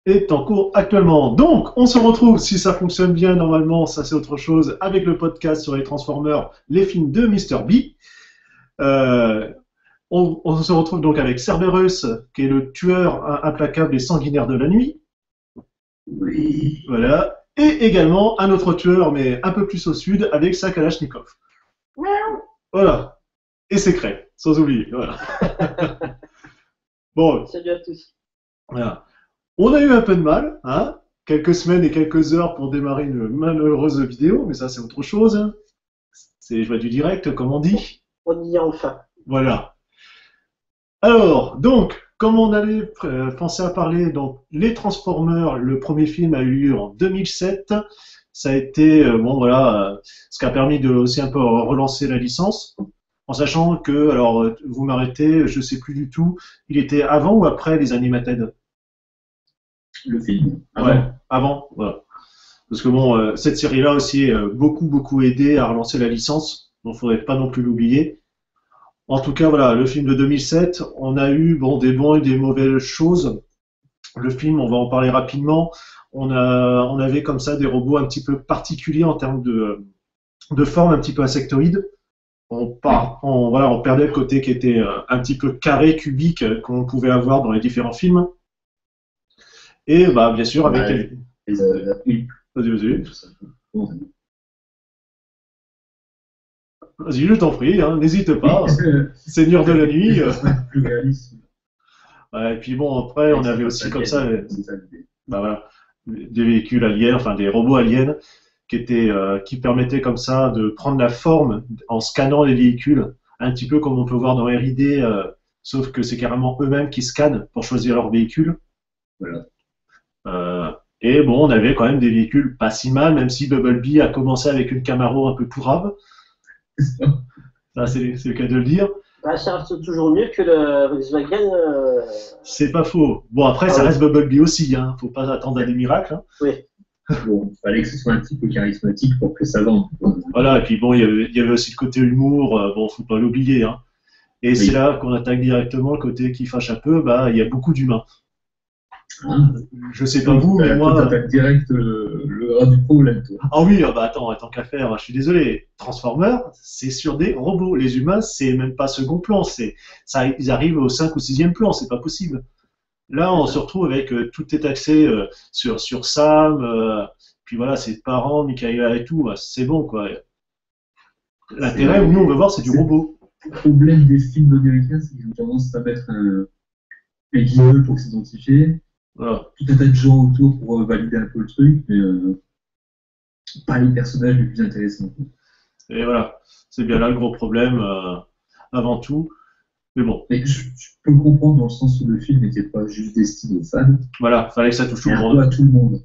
est en cours actuellement. Donc, on se retrouve, si ça fonctionne bien, normalement, ça c'est autre chose, avec le podcast sur les Transformers, les films de Mister B. Euh, on se retrouve donc avec Cerberus, qui est le tueur implacable et sanguinaire de la nuit. Oui. Voilà. Et également un autre tueur, mais un peu plus au sud, avec sa Kalachnikov. Voilà. Et Secret, sans oublier. Voilà. Bon. Salut à tous. Voilà. On a eu un peu de mal, hein, quelques semaines et quelques heures pour démarrer une malheureuse vidéo, mais ça c'est autre chose. Hein. C'est du direct, comme on dit. On y est enfin. Voilà. Alors, donc, comme on avait pensé à parler, donc, les Transformers, le premier film a eu lieu en 2007. Ça a été, ce qui a permis de aussi un peu relancer la licence, en sachant que, alors, vous m'arrêtez, je sais plus du tout, il était avant ou après les Animated? Le film. Ouais, avant, voilà. Parce que bon, cette série-là aussi beaucoup aidé à relancer la licence, donc faudrait pas non plus l'oublier. En tout cas, voilà, le film de 2007, on a eu des bons et des mauvaises choses. Le film, on va en parler rapidement. On avait comme ça des robots un petit peu particuliers en termes de forme, un petit peu insectoïde. On perdait le côté qui était un petit peu carré, cubique qu'on pouvait avoir dans les différents films. Et bah bien sûr avec oui. Vas-y. Vas-y, je t'en prie, hein, n'hésite pas. Seigneur de la nuit. Plus réaliste. Ouais, et puis bon, après, on avait aussi comme ça, des véhicules aliens, enfin des robots aliens, qui permettaient comme ça de prendre la forme en scannant les véhicules, un petit peu comme on peut voir dans R&D, sauf que c'est carrément eux-mêmes qui scannent pour choisir leur véhicule. Voilà. Et bon, on avait quand même des véhicules pas si mal, même si Bumblebee a commencé avec une Camaro un peu pourrave. Ça, c'est le cas de le dire. Bah, ça reste toujours mieux que le Volkswagen. C'est pas faux. Bon, après, ça reste Bumblebee aussi, hein. Faut pas attendre à des miracles. Hein. Oui. Bon, il fallait que ce soit un petit peu charismatique pour que ça vende. Voilà, et puis bon, il y avait aussi le côté humour, faut pas l'oublier. Hein. Et c'est là qu'on attaque directement le côté qui fâche un peu, il y a beaucoup d'humains. Je sais pas vous, mais moi. T'attaques direct le ras du problème, toi. Ah oui, attends, tant qu'à faire, je suis désolé. Transformers, c'est sur des robots. Les humains, c'est même pas second plan. Ils arrivent au 5 ou 6e plan, c'est pas possible. Là, on se retrouve avec tout est axé sur Sam, puis voilà, ses parents, Michaela et tout. C'est bon, quoi. L'intérêt, nous, on veut voir, c'est du robot. Le problème des films américains, c'est qu'ils ont tendance à mettre un guignol pour s'identifier. Voilà. Tout un tas de gens autour pour valider un peu le truc, mais pas les personnages les plus intéressants. Et voilà, c'est bien là le gros problème, avant tout. Mais bon. Mais je peux comprendre dans le sens où le film n'était pas juste destiné aux fans. Voilà, fallait que ça touche tout le monde. À tout le monde.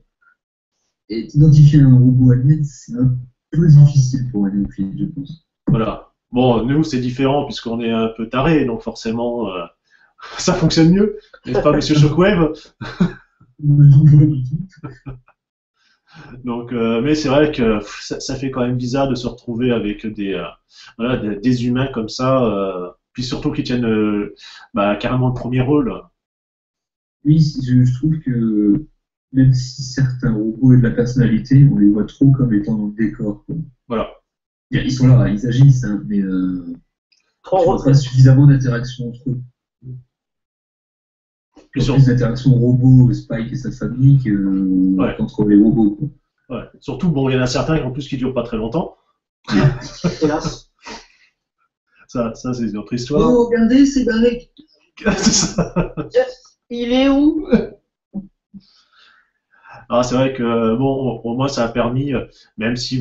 Et identifier un robot alien, c'est un peu difficile pour un néophyte, je pense. Voilà. Bon, nous, c'est différent puisqu'on est un peu tarés, donc forcément, ça fonctionne mieux. N'est-ce pas, monsieur Shockwave? Donc, mais c'est vrai que ça fait quand même bizarre de se retrouver avec des humains comme ça, puis surtout qui tiennent carrément le premier rôle. Oui, je trouve que même si certains robots ont de la personnalité, on les voit trop comme étant dans le décor. Quoi. Voilà. Ils sont là, ils agissent, hein, mais pas suffisamment d'interaction entre eux. Plus d'interaction robot, Spike et sa famille qu'entre les robots. Quoi. Ouais. Surtout, il y en a certains en plus qui durent pas très longtemps. Hélas. Ça c'est une autre histoire. Oh, regardez, c'est barré. C'est ça. Il est où? Ah, c'est vrai que au moins ça a permis, même si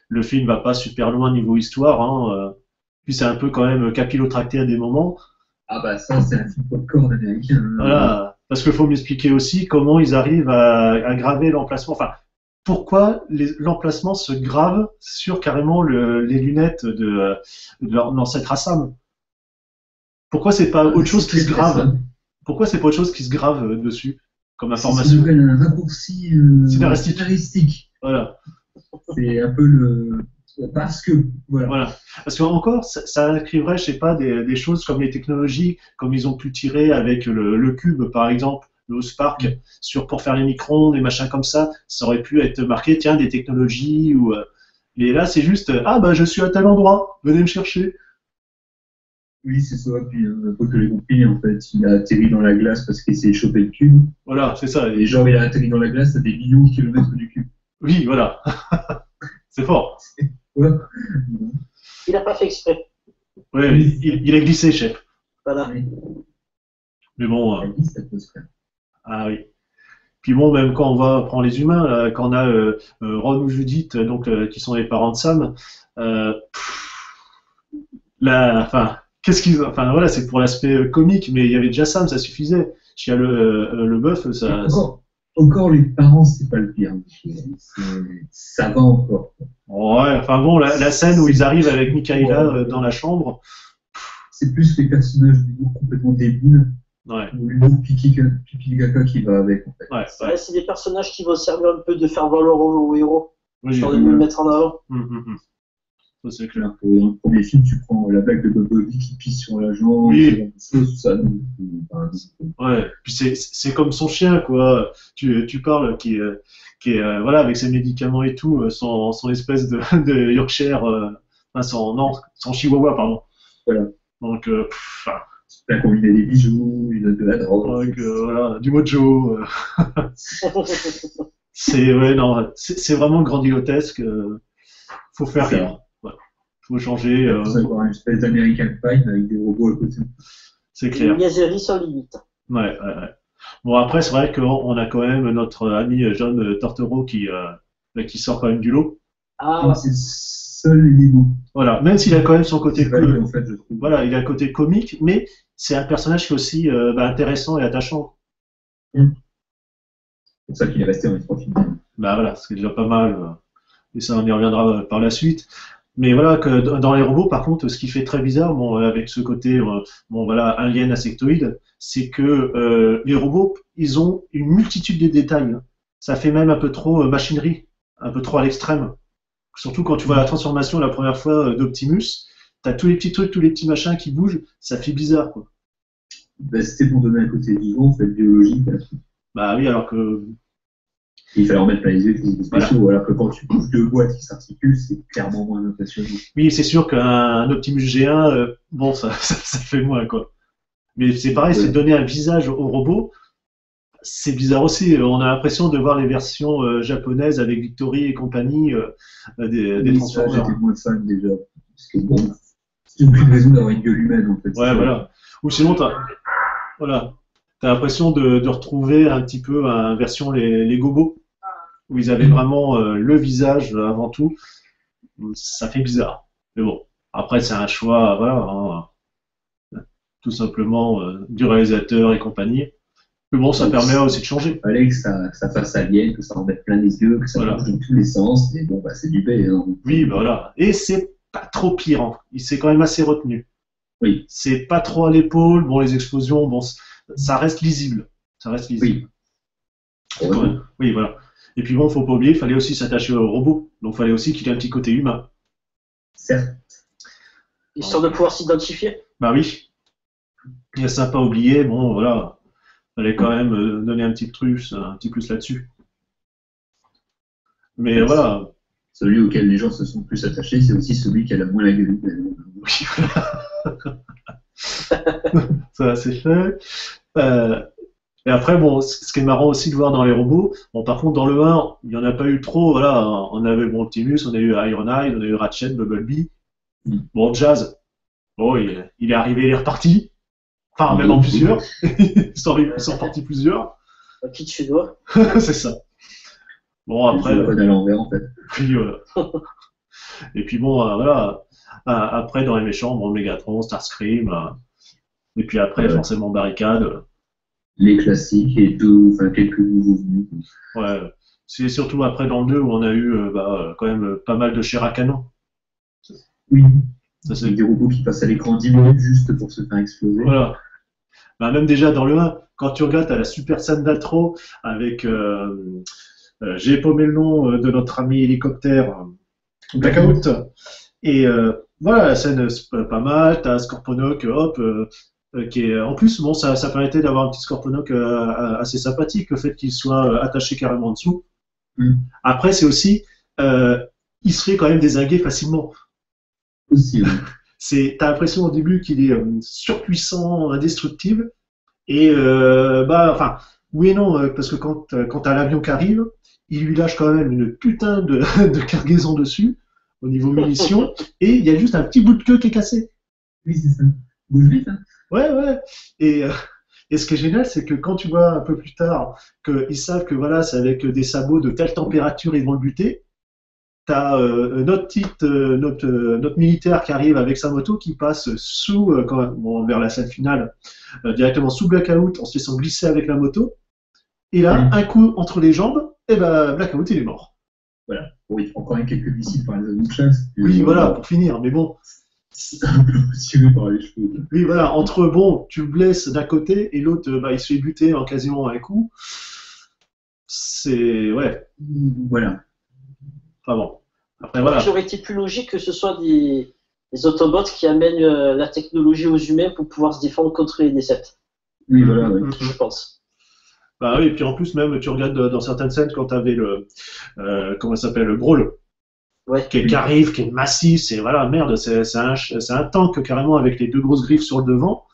le film va pas super loin niveau histoire, hein, puis c'est un peu quand même capillotracté à des moments. Ah bah ça c'est un film popcorn américain. Hein. Voilà, parce qu'il faut m'expliquer aussi comment ils arrivent à graver l'emplacement. Enfin, pourquoi l'emplacement se grave sur carrément les lunettes de l'ancêtre Assam. Pourquoi c'est pas autre chose qui se grave? Pourquoi c'est pas autre chose qui se grave dessus comme information? C'est un raccourci scénaristique. Voilà. C'est un peu parce que voilà. Parce qu'encore ça inscrirait, je sais pas, des choses comme les technologies, comme ils ont pu tirer avec le cube par exemple, le Spark, pour faire les microns, des machins comme ça aurait pu être marqué, tiens, des technologies, ou... et là, c'est juste, ah bah je suis à tel endroit, venez me chercher. Oui, c'est ça. Puis, faut que j'ai compris, en fait, il a atterri dans la glace parce qu'il s'est chopé le cube. Voilà, c'est ça. Et genre, il a atterri dans la glace à des millions de kilomètres du cube. Oui, voilà. C'est fort. Ouais. Il n'a pas fait exprès. Ouais, il a glissé, chef. Voilà. Oui. Mais bon, La vie, ça peut se faire. ah oui. Puis bon, même quand on va prendre les humains, là, quand on a Ron ou Judith, donc qui sont les parents de Sam, enfin, enfin voilà, c'est pour l'aspect comique, mais il y avait déjà Sam, ça suffisait. Chia le bœuf, ça. Encore les parents, c'est pas le pire. Ça va encore. Ouais, enfin bon, la scène où ils arrivent avec Michaela dans la chambre. C'est plus les personnages d'humour complètement débiles. Ouais. Ou l'humour pipi caca qui va avec, en fait. Ouais, Ouais, c'est des personnages qui vont servir un peu de faire valoir au héros. Oui, Histoire de mieux le mettre en avant. Ça, c'est clair. Alors que dans le premier film, tu prends la blague de Bobby qui pisse sur la jambe, Oui. tout ça. Ouais, puis c'est comme son chien, quoi. Tu parles qui est voilà, avec ses médicaments et tout, son espèce de Yorkshire, enfin son Chihuahua, pardon. Voilà. Donc, Il a combiné des bijoux, il a de la drogue. donc, voilà, du mojo. Ouais, non, c'est vraiment grandiloquesque. Faut faire C'est rire. Ouais. Faut changer. C'est encore une espèce d'American Pie avec des robots à côté. C'est clair. Une niaiserie sans limite. Ouais. Bon, après, c'est vrai qu'on a quand même notre ami John Turturro qui sort quand même du lot. Ah, C'est le seul élément. Voilà, même s'il a quand même son côté C'est valide, en fait, je trouve. voilà, il a un côté comique, mais c'est un personnage qui est aussi intéressant et attachant. C'est pour ça qu'il est resté dans les 3 films. Bah voilà, c'est déjà pas mal. Et ça, on y reviendra par la suite. Mais voilà, que dans les robots, par contre, ce qui fait très bizarre, bon, avec ce côté, bon voilà, alien insectoïde, c'est que les robots, ils ont une multitude de détails. Ça fait même un peu trop machinerie, un peu trop à l'extrême. Surtout quand tu vois la transformation la première fois d'Optimus, t'as tous les petits trucs, tous les petits machins qui bougent, ça fait bizarre, quoi. Bah, c'était pour donner un côté vivant, en fait, biologique. Bah oui, alors que Il fallait en mettre plein les yeux, des spéciaux, alors que quand tu bouges 2 boîtes qui s'articulent, c'est clairement moins impressionnant. oui, c'est sûr qu'un Optimus G1, bon, ça fait moins, quoi. Mais c'est pareil, c'est de donner un visage au robot. C'est bizarre aussi. On a l'impression de voir les versions japonaises avec Victory et compagnie des Transformers. J'étais moins fan déjà. Parce que bon, c'est aucune raison d'avoir une gueule humaine en fait. Ouais, voilà. Ou sinon, t'as l'impression de retrouver un petit peu une version les Gobos, où ils avaient vraiment le visage avant tout. Ça fait bizarre. Mais bon, après, c'est un choix, voilà, tout simplement du réalisateur et compagnie. Mais bon, ça permet aussi de changer. Fallait que ça fasse alien, que ça en mette plein les yeux, que ça bouge dans tous les sens, et bon, bah, c'est du B. Hein. Oui, bah voilà. Et c'est pas trop pire. Hein. Il s'est quand même assez retenu. Oui. C'est pas trop à l'épaule. Bon, les explosions, bon, ça reste lisible. Ça reste lisible. Oui. Oui, voilà. Et puis bon, faut pas oublier, il fallait aussi s'attacher au robot. Donc, il fallait aussi qu'il ait un petit côté humain. Certes. Histoire de pouvoir s'identifier. Bah oui. Il y a ça à pas oublier. Bon, voilà. Fallait quand même donner un petit plus là-dessus. Mais Merci. voilà. Celui auquel les gens se sont plus attachés, c'est aussi celui qui a la moins la gueule humaine. Oui, ça c'est fait. Et après, bon, ce qui est marrant aussi de voir dans les robots, bon, par contre, dans le 1, il n'y en a pas eu trop, voilà, on avait bon, Optimus, on a eu Ironhide, on a eu Ratchet, Bumblebee. Bon, Jazz, bon, il est arrivé, il est reparti. Enfin, même en plusieurs. Ils sont partis plusieurs. Qui tu dois. C'est ça. Bon, après. C'est à l'envers, en fait. Puis, et puis bon, voilà. Après, dans les méchants, bon, Megatron, Starscream. Et puis après, forcément, Barricade. Les classiques et quelques nouveaux venus. Ouais. C'est surtout après dans le 2 où on a eu quand même pas mal de chair à canon. Oui. Ça, c'est des robots qui passent à l'écran 10 minutes juste pour se faire exploser. Voilà. Bah, même déjà dans le 1, quand tu regardes, t'as la super scène d'intro avec. J'ai paumé le nom de notre ami hélicoptère Blackout. Et voilà, la scène c'est pas mal, t'as Scorponok, hop, qui est en plus bon, ça permettait d'avoir un petit Scorponok assez sympathique, le fait qu'il soit attaché carrément en dessous. Mm. Après, c'est aussi, il se fait quand même dézinguer facilement. Aussi, ouais. T'as l'impression au début qu'il est surpuissant, indestructible, et enfin, oui et non, parce que quand t'as l'avion qui arrive, il lui lâche quand même une putain de cargaison dessus, au niveau munitions, et il y a juste un petit bout de queue qui est cassé. Oui, c'est ça. Bouge vite, hein. Ouais. Et, et ce qui est génial, c'est que quand tu vois un peu plus tard qu'ils savent que voilà, c'est avec des sabots de telle température ils vont le buter, t'as notre militaire qui arrive avec sa moto qui passe sous, vers la scène finale, directement sous Blackout en se laissant glisser avec la moto. Et là, un coup entre les jambes, et ben Blackout il est mort. Voilà. Bon, il faut encore quelques missiles par les avions de chasse. Oui, voilà, pour finir, mais bon. C'est un peu tiré par les cheveux. Oui, voilà, entre bon, tu le blesses d'un côté et l'autre, il se fait buter en quasiment un coup. C'est. Ouais. Voilà. Enfin bon. Après, voilà. Ça aurait été plus logique que ce soit des Autobots qui amènent la technologie aux humains pour pouvoir se défendre contre les Decepts. Oui, voilà, ouais. Je pense. Bah oui, et puis en plus, même, tu regardes dans certaines scènes quand t'avais comment ça s'appelle, le Brawl. Ouais. Qui arrive, qui est massif, c'est voilà, merde, c'est un tank carrément avec les deux grosses griffes sur le devant,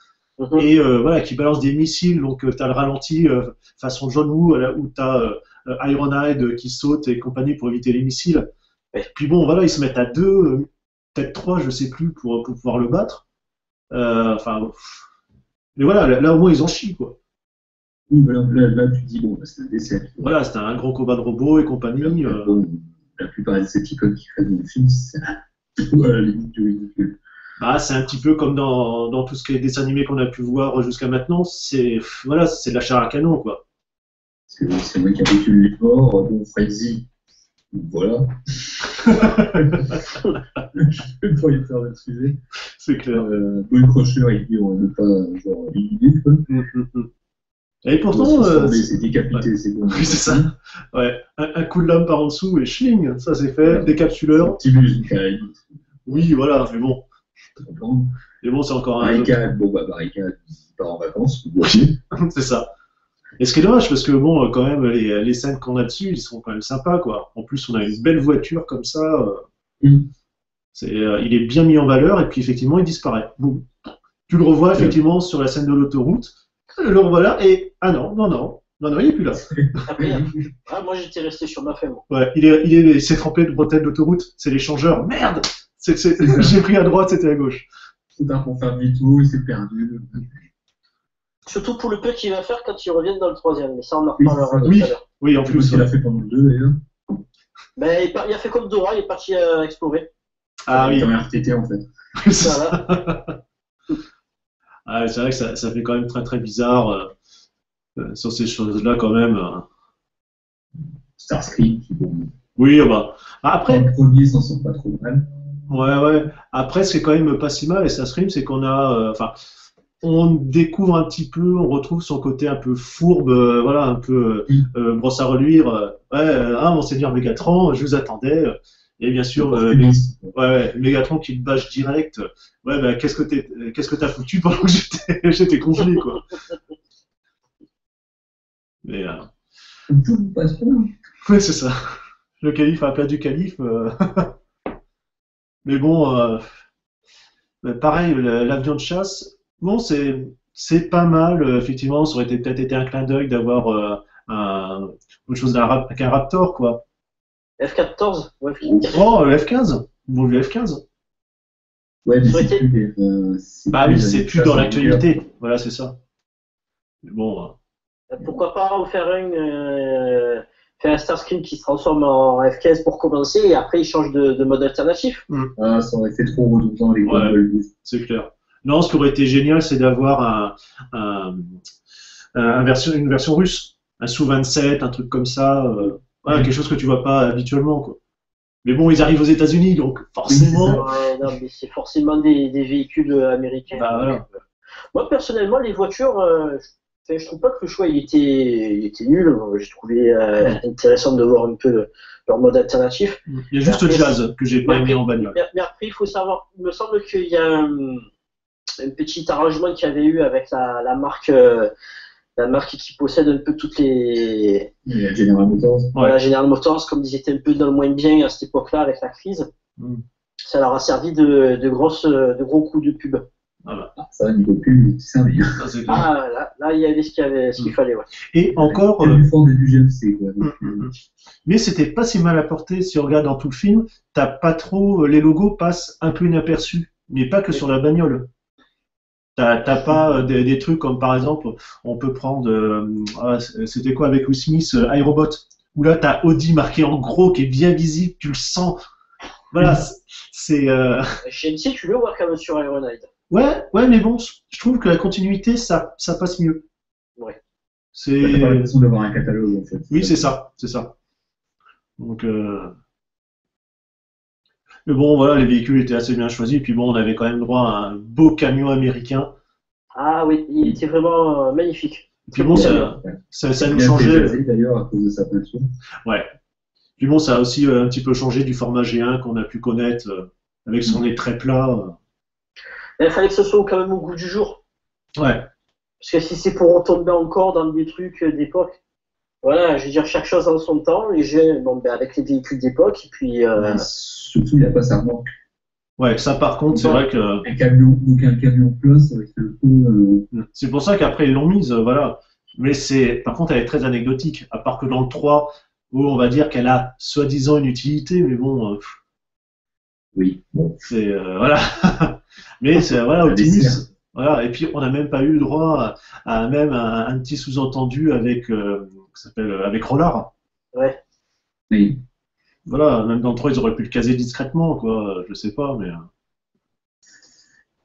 et voilà, qui balance des missiles, donc t'as le ralenti façon John Woo, où t'as Ironhide qui saute et compagnie pour éviter les missiles. Ouais. Puis bon, voilà, ils se mettent à deux, peut-être trois, je sais plus, pour pouvoir le battre. Enfin, mais voilà, là au moins ils en chient, quoi. Oui, voilà, là tu dis, bon, c'est un décès. Voilà, c'était un gros combat de robots et compagnie. Bon, la plupart des Decepticons qui créent dans le film, c'est à la limite du ridicule. Bah, c'est un petit peu comme dans tout ce qui est dessins animés qu'on a pu voir jusqu'à maintenant. C'est voilà, c'est de la chair à canon, quoi. C'est moi qui récapitule les morts. Bon, Frenzy, voilà. Je vais pas y faire le sujet. C'est clair. Bull Crusher, il dit on ne veut pas genre éliminer, quoi. Et pourtant, c'est décapité, ouais. C'est bon. Oui, c'est ça. Ouais, un coup de lame par en dessous et schling, ça c'est fait. Ouais. Décapsuleur. Petit bus, carrément. Oui, voilà, mais bon. Mais bon, c'est encore un. Barricade, bon bah barricade, il part en vacances. Oui, c'est ça. Et ce qui est dommage, parce que bon, quand même, les scènes qu'on a dessus, ils sont quand même sympas, quoi. En plus, on a une belle voiture comme ça. Il est bien mis en valeur, et puis effectivement, il disparaît. Boum. Tu le revois effectivement sur la scène de l'autoroute. Le revoilà, et ah non, il n'est plus là. Après, moi j'étais resté sur ma femme. Ouais, il s'est trempé de bretelles d'autoroute, c'est l'échangeur. Merde, j'ai pris à droite, c'était à gauche. Tout d'un pour faire demi-tour, il s'est perdu. Surtout pour le peu qu'il va faire quand il revient dans le troisième, mais ça on en reparlera tout à l'heure. Oui, en plus. Il a fait pendant le 2 d'ailleurs. Mais il a fait comme Dora, il est parti explorer. Ah oui. Comme un RTT en fait. Voilà. Ah, c'est vrai que ça fait quand même très très bizarre sur ces choses-là quand même. Starscream qui bon. Oui, bah. Après. Les premiers s'en sont pas trop mal. Ouais. Après, c'est quand même pas si mal et Starscream, c'est qu'on a. On découvre un petit peu, on retrouve son côté un peu fourbe, voilà, un peu brosse à reluire. Monseigneur Mégatron, je vous attendais. Et bien sûr, Mégatron qui le bâche direct. Ouais, bah, qu'est-ce que t'as foutu pendant que j'étais congelé, quoi. Mais. Ouais, c'est ça. Le calife à la place du calife. Mais bon, pareil, l'avion de chasse, bon, c'est pas mal. Effectivement, ça aurait peut-être été un clin d'œil d'avoir autre chose qu'un Raptor, quoi. F-14 ouais, Oh, F-15 Bon, le F-15 Ouais, mais c'est plus dans l'actualité. Voilà, c'est ça. Mais bon. Pourquoi pas en faire faire un Starscream qui se transforme en F-15 pour commencer et après il change de mode alternatif. Ça aurait fait trop redondant les gars. C'est clair. Non, ce qui aurait été génial, c'est d'avoir une version russe. Un Sou-27, un truc comme ça. Voilà, quelque chose que tu vois pas habituellement, quoi. Mais bon, ils arrivent aux États-Unis, donc forcément. Non, mais c'est forcément des véhicules américains. Bah, voilà. Moi, personnellement, les voitures, je trouve pas que le choix il était nul. J'ai trouvé intéressant de voir un peu leur mode alternatif. Il y a juste le jazz que j'ai pas aimé en bagnole. Mais après, il faut savoir, il me semble qu'il y a un petit arrangement qu'il y avait eu avec la marque qui possède un peu toutes les. Il y a General Motors. Voilà, General Motors, comme ils étaient un peu dans le moins bien à cette époque-là avec la crise, ça leur a servi de gros coups de pub. Voilà. Ah, ça, niveau pub, c'est servi. Là, il y avait ce qu'il fallait. Ouais. Et encore. Du fond du GMC, quoi. Donc, mais c'était pas si mal apporté. Si on regarde dans tout le film, t'as pas trop. Les logos passent un peu inaperçus, mais pas que sur la bagnole. T'as pas des trucs comme par exemple, on peut prendre, c'était quoi avec Will Smith, iRobot, où là t'as Audi marqué en gros qui est bien visible, tu le sens. Voilà, c'est. Chez MC, tu le vois quand même sur Ironhide. Ouais, mais bon, je trouve que la continuité, ça passe mieux. Ouais. C'est. t'as pas l'impression d'avoir un catalogue en fait. Oui, c'est ça. Donc. Mais bon, voilà, les véhicules étaient assez bien choisis. Puis bon, on avait quand même droit à un beau camion américain. Ah oui, il était vraiment magnifique. Et puis bon, ça nous changeait. D'ailleurs, à cause de sa peinture. Ouais. Puis bon, ça a aussi un petit peu changé du format G1 qu'on a pu connaître avec son nez très plat. Il fallait que ce soit quand même au goût du jour. Ouais. Parce que si c'est pour retomber encore dans des trucs d'époque, voilà, je veux dire, chaque chose en son temps, avec les véhicules d'époque, et puis. Surtout, il n'y a pas ça manque. Ouais, ça par contre, c'est vrai que. Un camion plat, ça va être un peu. C'est pour ça qu'après ils l'ont mise, voilà. Mais par contre, elle est très anecdotique. À part que dans le 3, où on va dire qu'elle a soi-disant une utilité, mais bon. Oui, bon. C'est. Voilà. Mais c'est, voilà, Optimus. Voilà. Et puis, on n'a même pas eu le droit à même un petit sous-entendu avec, avec Rollard. Ouais. Oui. Voilà, même dans le 3, ils auraient pu le caser discrètement, quoi. Je sais pas, mais.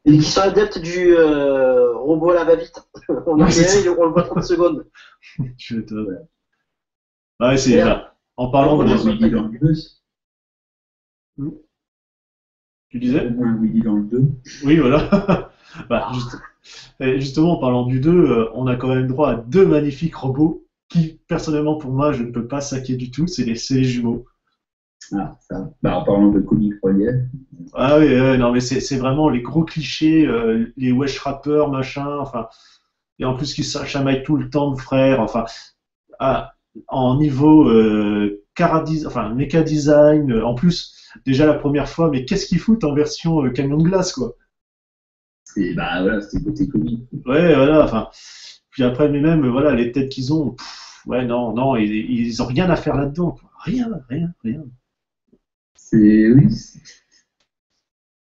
Et qui sont adeptes du robot à la va-vite. On le voit 30 secondes. Tu m'étonnes. Ouais, c'est là. En parlant de. Willy dans le 2. Tu disais Willy dans le 2. Oui, voilà. Justement, en parlant du 2, on a quand même droit à 2 magnifiques robots qui, personnellement, pour moi, je ne peux pas saquer du tout. C'est les jumeaux. Ah, ça. En parlant de comic relief. Ah oui, non, mais c'est vraiment les gros clichés, les wesh rappers, machin, enfin. Et en plus, qui chamaillent tout le temps de frères, enfin. En niveau méca design, en plus, déjà la première fois, mais qu'est-ce qu'ils foutent en version camion de glace, quoi. Voilà, c'était le côté comique. Ouais, voilà, enfin. Puis après, mais même, voilà, les têtes qu'ils ont, ouais, non, ils ont rien à faire là-dedans, quoi. Rien. Oui.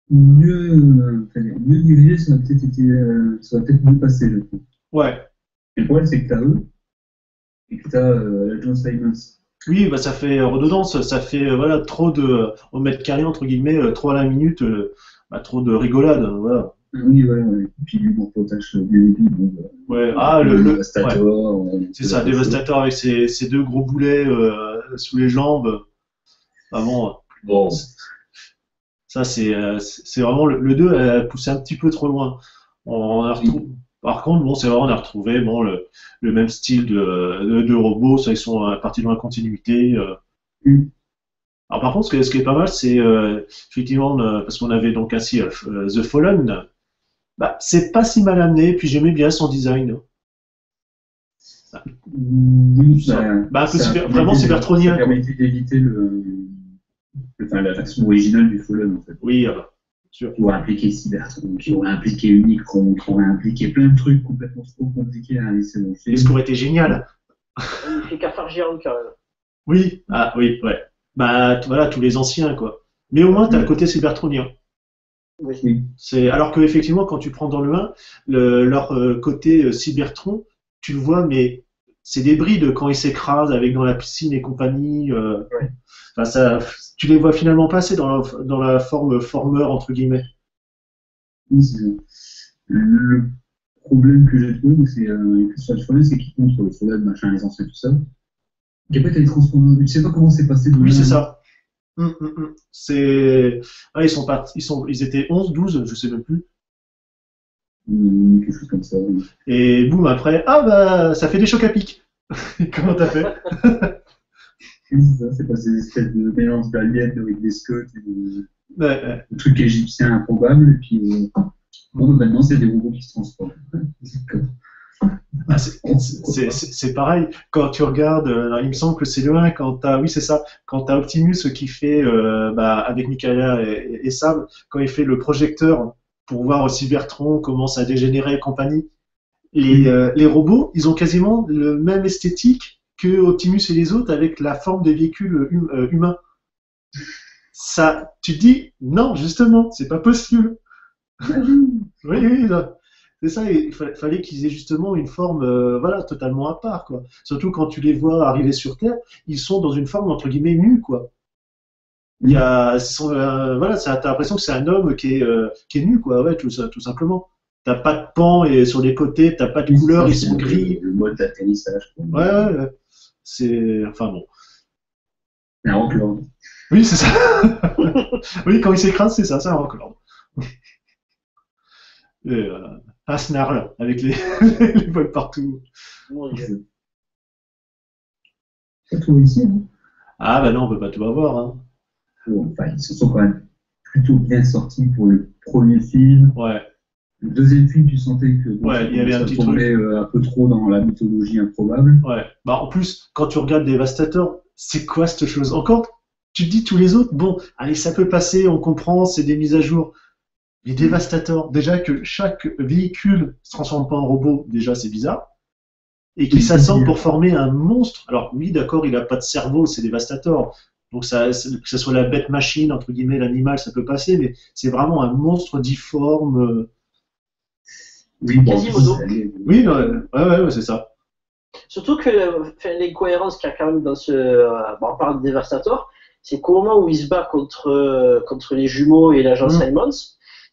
Mieux dirigé, ça aurait peut-être mieux passé, je trouve. Ouais. Et le problème, c'est que t'as eux, et que t'as la John Simons. Oui, ça fait redondance, ça fait voilà trop de au mètre carré entre guillemets, trop à la minute, trop de rigolade, voilà. Oui, ouais. Et puis lui, mon potage bien débile. Ouais, le Devastator. Ouais. C'est ça, Devastator avec ses 2 gros boulets sous les jambes. Bon. Ça c'est vraiment le 2 poussé un petit peu trop loin. On a retrouvé. Par contre, bon, c'est vrai, on a retrouvé le même style de robots, ça ils sont partis dans la continuité. Alors par contre, ce qui est pas mal, c'est effectivement parce qu'on avait donc ainsi The Fallen. C'est pas si mal amené, puis j'aimais bien son design. Oui, un peu vraiment cybertronien. Ça permettait d'éviter la version originale du Fallen en fait. Oui, sûr. Qui aurait impliqué Cybertron, qui aurait impliqué Unicron, qui aurait impliqué plein de trucs complètement trop compliqués à réaliser dans le film. Et ce qui aurait été génial. Il fait qu'à faire géant quand même. Oui, oui, ouais. Voilà, tous les anciens, quoi. Mais au moins, t'as le côté cybertronien. Oui. Alors que effectivement, quand tu prends dans le 1, leur côté Cybertron, tu le vois, mais c'est des brides quand ils s'écrasent avec dans la piscine et compagnie. Ouais. Tu les vois finalement passer dans la forme formeur entre guillemets. Oui, le problème que j'ai trouvé, c'est c'est qu'ils comptent sur le soldat, machin, les anciens, tout ça. Et après, t'as les transformés. Tu sais pas comment c'est passé. Oui, c'est ça. C'est. Ils étaient 11, 12, je sais même plus. Quelque chose comme ça. Oui. Et boum, après, ça fait des chocs à pic. Comment t'as fait? Oui, c'est ça, c'est pas ces espèces de mélange d'aliens avec des scots et de trucs égyptiens improbables. Et puis, Bon, maintenant, c'est des robots qui se transforment. D'accord. Ah, c'est pareil. Quand tu regardes, alors, il me semble que c'est le 1, oui, c'est ça, quand t'as Optimus qui fait, avec Michaela et Sam, quand il fait le projecteur pour voir Cybertron commence à dégénérer et compagnie, les robots, ils ont quasiment le même esthétique que Optimus et les autres avec la forme des véhicules humains. Ça, tu te dis, non, justement, c'est pas possible. Oui, oui, là. C'est ça, il fallait qu'ils aient justement une forme voilà, totalement à part, quoi. Surtout quand tu les vois arriver sur Terre, ils sont dans une forme entre guillemets nue, quoi. Voilà, t'as l'impression que c'est un homme qui est nu, quoi, ouais, tout simplement. T'as pas de pans et sur les côtés, t'as pas de couleurs, ils sont gris. Le mode d'atterrissage. Ouais, ouais, ouais. Enfin bon. Un rock-lord. Oui, c'est ça. Oui, quand il s'écrase, c'est ça, c'est un rock-lord. Un snarl avec les, les vols partout. Mon Dieu. C'est tout ici, hein. Ah bah non, on peut pas tout avoir, hein. Bon, enfin, ils se sont quand même plutôt bien sortis pour le premier film. Ouais. Le deuxième film, tu sentais que Ouais, il y avait un petit truc. Un peu trop dans la mythologie improbable. Ouais. Bah en plus, quand tu regardes Devastator, c'est quoi cette chose? Encore, tu te dis tous les autres, bon, allez, ça peut passer, on comprend, c'est des mises à jour. Mais Devastator, déjà que chaque véhicule se transforme pas en robot, déjà c'est bizarre. Et qu'il s'assemble pour former un monstre. Alors oui, d'accord, il a pas de cerveau, c'est Devastator. Donc que ce soit la bête machine, entre guillemets, l'animal, ça peut passer, mais c'est vraiment un monstre difforme. Oui, bon, Quasimodo. Oui, ouais, c'est ça. Surtout que l'incohérence qu'il y a quand même dans on parle de Devastator, c'est qu'au moment où il se bat contre les jumeaux et l'agent Simons,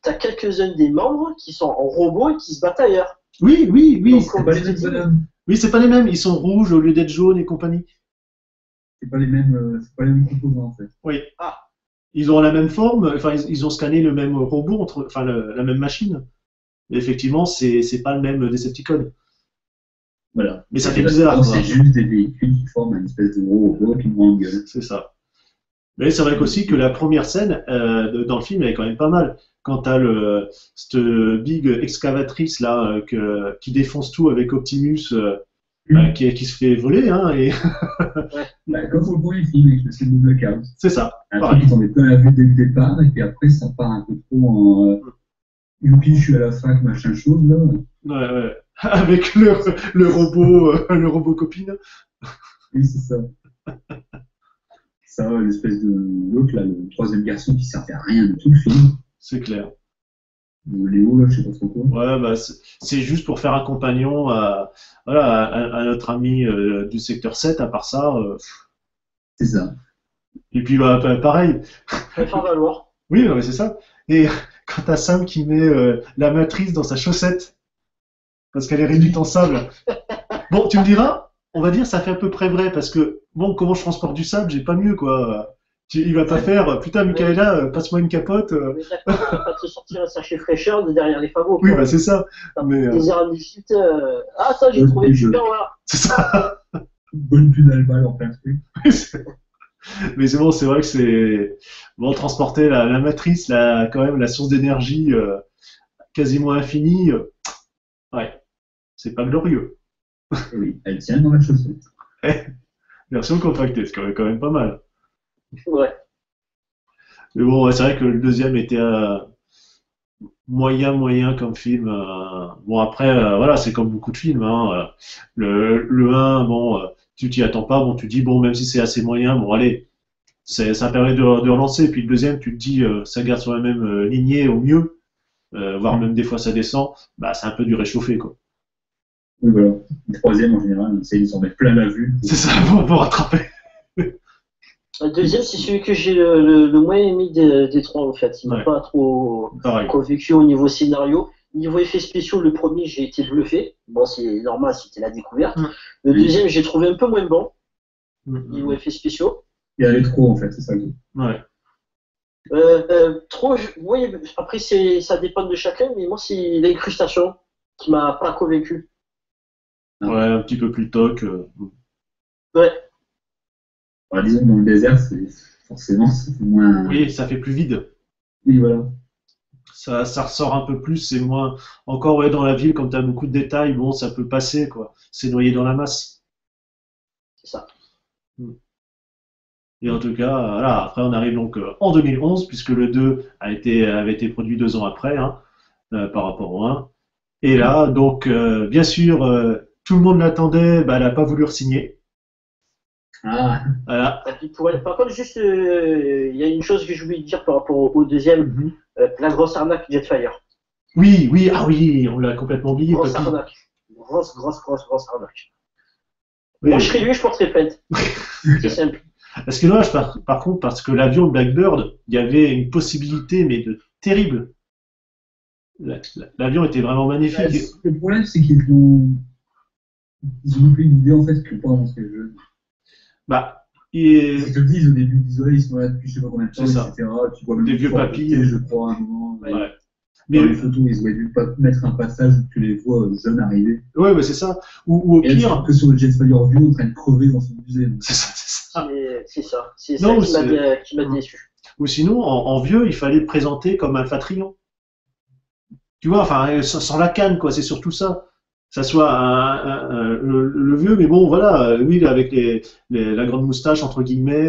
t'as quelques-uns des membres qui sont en robot et qui se battent ailleurs. Oui. Donc, c'est pas les mêmes bonhommes. Oui, c'est pas les mêmes. Ils sont rouges au lieu d'être jaunes et compagnie. C'est pas les mêmes composants en fait. Oui. Ah. Ils ont la même forme. Enfin, ils ont scanné le même robot, la même machine. Mais effectivement, c'est pas le même Decepticon. Voilà. Mais ça fait bizarre. C'est juste des véhicules qui forment une espèce de gros robot qui nous engueule. C'est ça. Mais c'est vrai qu'aussi que la première scène dans le film, elle est quand même pas mal. Quand t'as cette big excavatrice là qui défonce tout avec Optimus qui se fait voler, hein, et Bah, comme pour le premier film avec le scène de Blackout. c'est ça. Un truc qui tombait plein la vue dès le départ et puis après ça part un peu trop en youpi, je suis à la fac, machin chose là. Ouais. Avec le robot copine. Oui, c'est ça. Ça, l'espèce de l'autre là, le troisième garçon qui servait à rien de tout le film. C'est clair. Léo, là, je sais pas trop quoi. Ouais, bah, c'est juste pour faire un compagnon à notre ami du secteur 7, à part ça. C'est ça. Et puis, bah, pareil. Faire valoir. Oui, c'est ça. Et quand t'as Sam qui met la matrice dans sa chaussette, parce qu'elle est réduite en sable. Bon, tu me diras, on va dire, ça fait à peu près vrai, parce que, bon, comment je transporte du sable, j'ai pas mieux, quoi. Il va pas faire, putain, Michaela, passe-moi une capote. Mais d'accord, tu vas pas te sortir un sachet fraîcheur de derrière les fagots. Oui, bah c'est ça. Mais, des airs indiscités. Ah, ça, j'ai trouvé super, voilà. C'est ça. Bonne pune à balle en plein truc. Mais c'est bon, c'est vrai que c'est. Bon, transporter la matrice, quand même, la source d'énergie quasiment infinie, ouais, c'est pas glorieux. Oui, elle tient dans la chaussette. Version compactée, c'est quand même pas mal. Ouais. Mais bon, c'est vrai que le deuxième était moyen comme film. Bon, après, voilà, c'est comme beaucoup de films. Hein. Le 1, bon, tu t'y attends pas. Bon, tu dis, bon, même si c'est assez moyen, bon, allez, ça permet de relancer. Puis le deuxième, tu te dis, ça garde sur la même lignée au mieux, voire même des fois ça descend. Bah, c'est un peu du réchauffé, quoi. Donc voilà. Le troisième, en général, on essaie de s'en mettre plein la vue. C'est ça, pour rattraper. Le deuxième, c'est celui que j'ai le moins aimé des trois, en fait. Il m'a pas trop convaincu au niveau scénario. Niveau effets spéciaux, le premier, j'ai été bluffé. Bon, c'est normal, c'était la découverte. Le deuxième, j'ai trouvé un peu moins bon. Niveau effets spéciaux. Il y avait trop, en fait, c'est ça. Ouais. Trop, oui, après, ça dépend de chacun, mais moi, c'est l'incrustation qui m'a pas convaincu. Ouais, un petit peu plus toc. Ouais. Alors, disons que dans le désert, forcément, c'est moins. Oui, ça fait plus vide. Oui, voilà. ça ressort un peu plus, c'est moins. Encore, ouais, dans la ville, comme tu as beaucoup de détails, bon, ça peut passer, quoi. C'est noyé dans la masse. C'est ça. Et en tout cas, voilà, après, on arrive donc en 2011, puisque le 2 avait été produit 2 ans après, hein, par rapport au 1. Et là, donc, bien sûr, tout le monde l'attendait, bah, elle n'a pas voulu re-signer. Ah, Voilà. Par contre, juste, il y a une chose que je voulais dire par rapport au deuxième, Mhm. la grosse arnaque Jetfire. Oui, oui, ah oui, on l'a complètement oublié, Grosse papy. arnaque. Grosse arnaque. Oui. Moi, je serais lui, je porterais plainte. C'est simple. Parce que dommage, par contre, parce que l'avion Blackbird, il y avait une possibilité, mais de terrible. L'avion était vraiment magnifique. le problème, c'est qu'ils ont plus une idée en fait que pour avancer le jeu. Bah, Ils te disent au début, ils disent ouais, ils sont là depuis je sais pas combien de temps, C'est ça. etc. Tu vois même Des vieux sur la papis. côté, je crois, à un moment. ouais. Dans Mais les photos, ils auraient dû pas mettre un passage où tu les vois jeunes arriver. ouais, bah, c'est ça. Ou au Et là, tu pire, vois que sur le Jetfire View en train de crever dans son musée. Donc. c'est ça, c'est ça. C'est ça. C'est Non, ça qui m'a déçu. Ou sinon, en vieux, il fallait le présenter comme un Fatrion. Tu vois, enfin, sans la canne, quoi. C'est surtout ça. Ça soit le vieux, mais bon, voilà, oui, avec la grande moustache entre guillemets.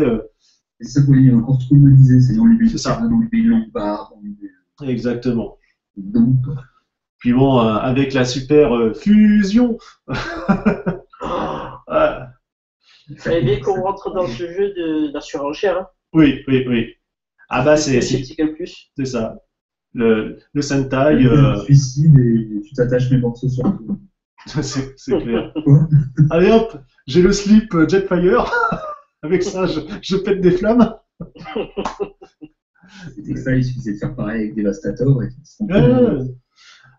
Et c'est ça pour lui, il est encore trop humanisé. C'est on lui met C'est ça. on lui met une longue barbe, on lui met Exactement. donc. Puis bon, avec la super fusion. Ouais. Il fallait bien qu'on rentre dans ce jeu de la surenchère. Hein. Oui, oui, oui. Ah bah c'est plus. C'est ça. Le Sentai, Le suicide et tu t'attaches mes morceaux sur le dos. c'est clair. Allez hop, j'ai le slip Jetfire. Avec ça, je pète des flammes. C'était ça, il suffisait de faire pareil avec Devastator. Et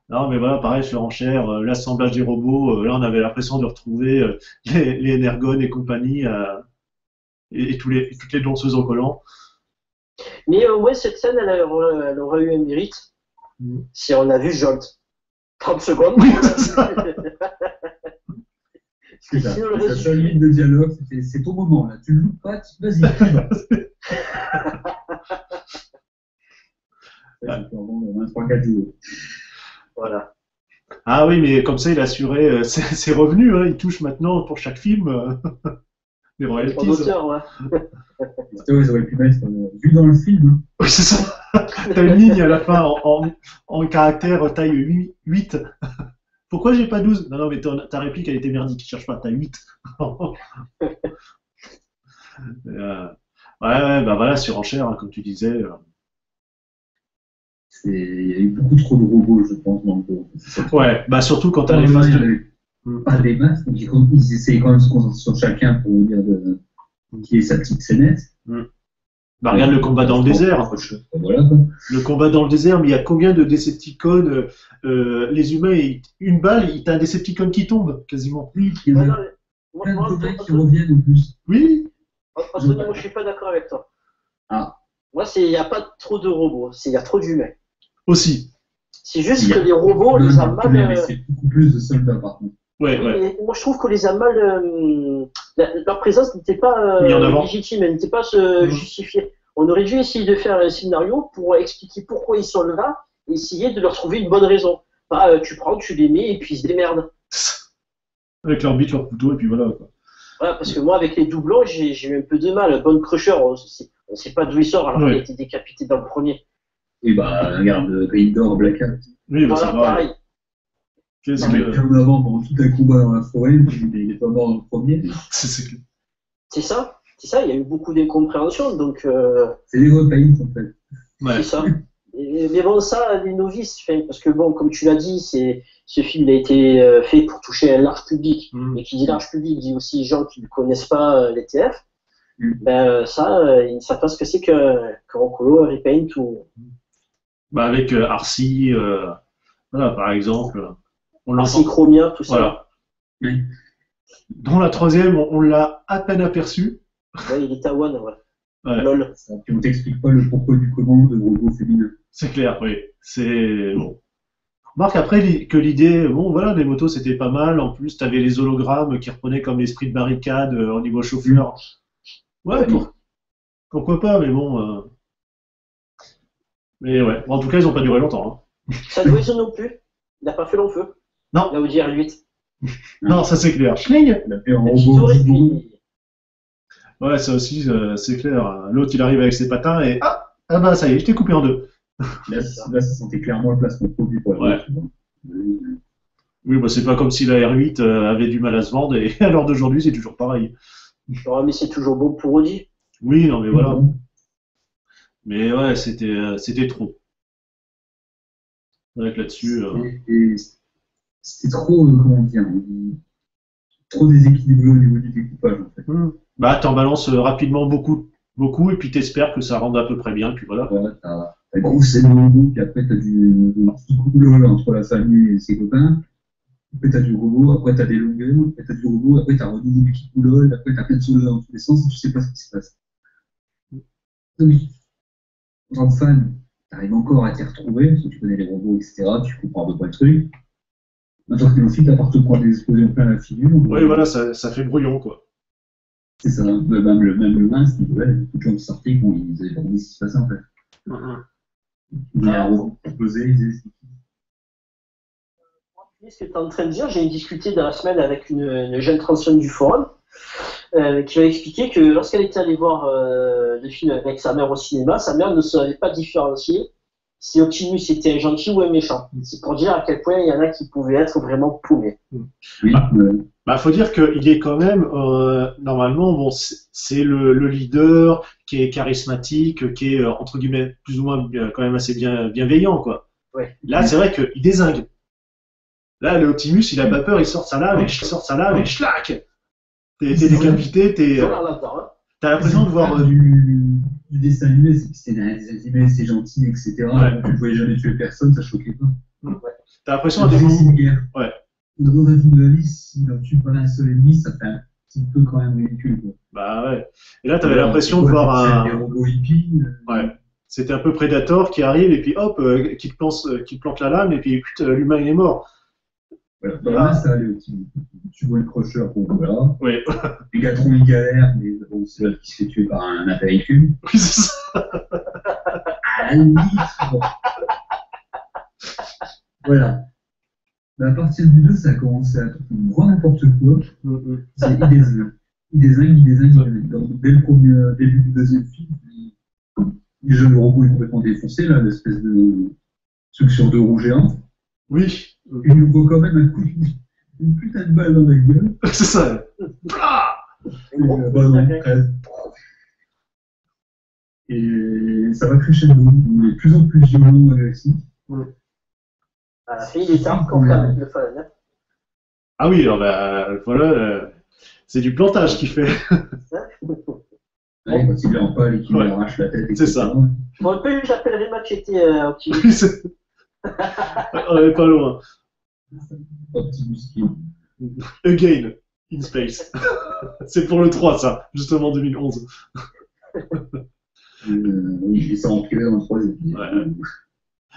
non, mais voilà, pareil, surenchère, l'assemblage des robots. Là, on avait l'impression de retrouver les Energon et compagnie et toutes les danseuses en collant. Mais ouais, cette scène, elle aurait eu un mérite si on a vu Jolt. 30 secondes. Oui, c'est ça. C'est ça. La seule ligne de dialogue, c'est ton moment là. Tu le loupes pas, vas-y, tu vas. C'est vraiment 3-4 jours. Voilà. Ah oui, mais comme ça, il assurait ses revenus. Hein. Il touche maintenant pour chaque film des royalties. Ouais. Ils auraient pu mettre vu dans le film. Hein. Oui, c'est ça. T'as une ligne à la fin en caractère taille 8. Pourquoi j'ai pas 12? Non, mais ta réplique, elle était merdique. Cherche pas, t'as 8. Ouais, bah voilà, surenchère, hein, comme tu disais. Il y a eu beaucoup trop de robots, je pense, dans le jeu. Ouais, bah surtout quand t'as les phases de... Pas des masses, donc ils essayaient quand même de se concentrer sur chacun pour dire qui est sa petite scénette. Bah regarde le combat dans le désert. Voilà, quoi. Le combat dans le désert, mais il y a combien de Decepticons les humains, une balle, t'as un Decepticon qui tombe, quasiment. Oui, il y a plein de copains qui reviennent en plus. Oui. Anthony, moi je suis pas d'accord avec toi. Ah. Moi, il n'y a pas trop de robots, il y a trop d'humains. Aussi. C'est juste que les robots, on les a mal. Mais c'est beaucoup plus de soldats, par contre. Ouais. Moi, je trouve qu'on les a mal. Leur présence n'était pas légitime, elle n'était pas justifiée. On aurait dû essayer de faire un scénario pour expliquer pourquoi ils sont là et essayer de leur trouver une bonne raison. Tu prends, tu les mets et puis ils se démerdent. Avec leur bite, leur couteau, et puis voilà. Quoi. Voilà, parce que moi, avec les doublons, j'ai eu un peu de mal. Bone Crusher, on ne sait pas d'où il sort alors qu'il a été décapité dans le premier. Oui, bah, regarde, Grindor, Black Hat. Oui, bah, voilà, c'est pareil. Qu'est-ce que... bien avant, pendant tout un combat dans la forêt, il n'est pas mort dans le premier. C'est ça, il y a eu beaucoup d'incompréhension, donc... C'est des repaints, en fait. Ouais. C'est ça. Mais bon, ça, les novices, parce que bon, comme tu l'as dit, ce film a été fait pour toucher un large public, et qui dit large public dit aussi gens qui ne connaissent pas les TF. Ben ça, ils ne savent pas ce que c'est que Roncolo, Repaint ou... Bah avec Arcy, voilà, par exemple. Arcy, Chromia, tout ça. Voilà. Oui. Dans la troisième, on l'a à peine aperçu. Ouais, il est Tawan, ouais. Lol. Puis on t'explique pas le pourquoi du comment de robot féminin. C'est clair, oui. C'est bon. Remarque après que l'idée, bon voilà, les motos c'était pas mal. En plus, t'avais les hologrammes qui reprenaient comme l'esprit de barricade au niveau chauffeur. Ouais, pourquoi pas, mais bon. Mais ouais, bon, en tout cas, ils n'ont pas duré longtemps. Sad Wizard non plus. Il n'a pas fait long feu. Non. Là où dire 8. Non, ça c'est clair. Schling. Il a fait un Un petit robot tour et vivant. puis. Ouais, ça aussi, c'est clair. L'autre, il arrive avec ses patins et ah bah ça y est, je t'ai coupé en deux. Là, ça sentait clairement le placement de produit pour Ouais. Oui, bah c'est pas comme si la R8 avait du mal à se vendre et à l'heure d'aujourd'hui, c'est toujours pareil. Oh, mais c'est toujours bon pour Audi. Oui, non, mais voilà. Mais ouais, c'était trop. C'est vrai que là-dessus. C'était trop, comment dire, trop déséquilibré au niveau du découpage, en fait. Bah, t'en balances rapidement beaucoup, et puis t'espères que ça rende à peu près bien, puis voilà. Ouais, t'as grossé le robot, puis après t'as du petit couple entre la famille et ses copains. Après t'as du robot, après t'as des longueurs, après t'as du robot, après t'as redonné du petit coulol, après t'as plein de choses dans tous les sens et tu sais pas ce qui se passe. Donc, en tant que fan, t'arrives encore à t'y retrouver, parce que tu connais les robots, etc., tu comprends à peu près le truc. Maintenant que néophyte, à part te prendre des explosions plein la figure. Oui, voilà, ça fait brouillon, quoi. C'est ça, même le mince, beaucoup de gens qui sortaient quand ils avaient pas compris ce qui se passait en fait. Il y a un robot explosé, ils disaient Ce que tu es en train de dire, j'ai discuté dans la semaine avec une jeune transienne du forum qui m'a expliqué que lorsqu'elle était allée voir le film avec sa mère au cinéma, sa mère ne savait pas différencier si Optimus était un gentil ou un méchant. C'est pour dire à quel point il y en a qui pouvaient être vraiment paumés. oui. Bah, faut dire qu'il est quand même, normalement, bon, c'est le leader qui est charismatique, qui est, entre guillemets, plus ou moins quand même assez bienveillant, quoi. Ouais. Là, c'est vrai qu'il dézingue. Là, le Optimus, il a pas peur, il sort sa lame, et schlac! T'es décapité, t'as l'impression de voir du dessin animé, c'était un dessin animé, c'est gentil, etc. Ouais. Tu ne voyais jamais tuer personne, ça choquait pas. T'as l'impression à des moments. Ouais. Dans un film de la vie, si on tue pas un seul ennemi, ça fait un petit peu quand même ridicule. Quoi. Bah ouais. Et là, t'avais l'impression de voir des robots hippies. Ouais. C'était un peu Predator qui arrive et puis hop, qui te plante la lame et puis l'humain il est mort. Voilà. Là, ça allait aussi. Tu vois le crusher, bon, voilà. Oui. Megatron, il galère, mais bon, c'est là qui se fait tuer par un véhicule. Oui, c'est ça. À la limite, bon. Voilà. Mais à partir du 2, ça a commencé à voir n'importe quoi. C'est il désingue. Dès le début du deuxième film, déjà le robot est complètement défoncé, là, l'espèce de truc sur deux roues géants. Oui. Et il nous voit quand même un coup une putain de balle dans la gueule. C'est ça. Et ça va crescendo. Il est de plus en plus violent et agressif. À la fin, il est tard quand même le fan. Ah oui, alors voilà, c'est du plantage qu'il fait. Ouais, quand il est en pâle et qu'il lui arrache la tête. C'est ça. Bon, peu, j'appellerai Machete Optimus. Oui, on est pas loin. Optimus. Again, in space. C'est pour le 3, ça, justement 2011. Oui, je l'ai ça en privé dans le 3. Ouais.